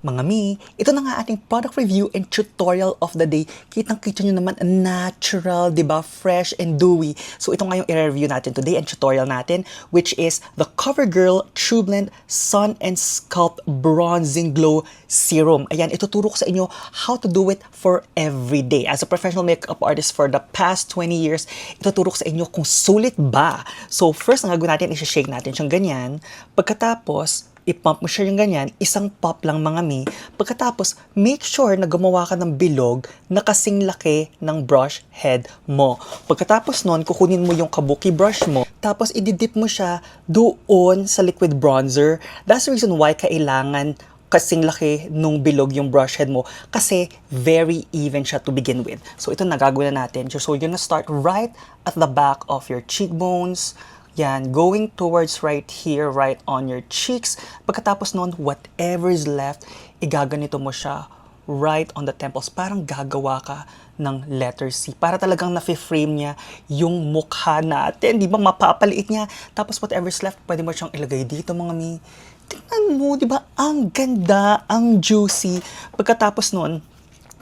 Mga mi, ito na nga ating product review and tutorial of the day. Kitang-kita nyo naman, natural, di ba? Fresh and dewy. So ito nga yung i-review natin today and tutorial natin, which is the CoverGirl True Blend Sun and Sculpt Bronzing Glow Serum. Ayan, ituturo ko sa inyo how to do it for every day. As a professional makeup artist for the past 20 years, ituturo ko sa inyo kung sulit ba. So first, ang gagawin natin, i-shake natin siyang ganyan. Pagkatapos, i-pump mo siya yung ganyan, isang pop lang mga mi. Pagkatapos, make sure na gumawa ka ng bilog na kasing laki ng brush head mo. Pagkatapos nun, kukunin mo yung kabuki brush mo, tapos ididip mo siya doon sa liquid bronzer. That's the reason why kailangan kasing laki nung bilog yung brush head mo kasi very even siya to begin with. So ito nagagawin na natin. So you're gonna start right at the back of your cheekbones. Yan, going towards right here, right on your cheeks. Pagkatapos nun, whatever is left, igaganito mo siya right on the temples. Parang gagawa ka ng letter C. Para talagang nafi-frame niya yung mukha natin. Di ba, mapapaliit niya. Tapos whatever is left, pwede mo siyang ilagay dito, mga mi. Tingnan mo, di ba, ang ganda, ang juicy. Pagkatapos nun,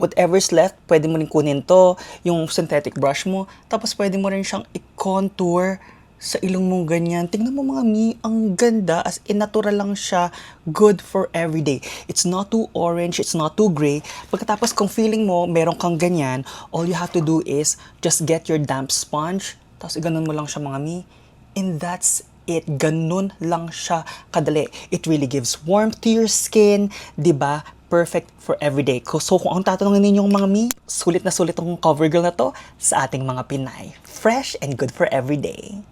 whatever's left, pwede mo rin kunin to, yung synthetic brush mo. Tapos pwede mo rin siyang i-contour sa ilong mong ganyan. Tingnan mo mga mi, ang ganda. As in, natural lang siya. Good for everyday. It's not too orange, it's not too gray. Pagkatapos kung feeling mo, meron kang ganyan, all you have to do is just get your damp sponge, tapos iganon mo lang siya mga mi. And that's it. Ganun lang siya kadali. It really gives warmth to your skin. Diba? Perfect for everyday. So kung ang tatanungin ninyong mga mi, sulit na sulit ang CoverGirl na to sa ating mga Pinay. Fresh and good for everyday.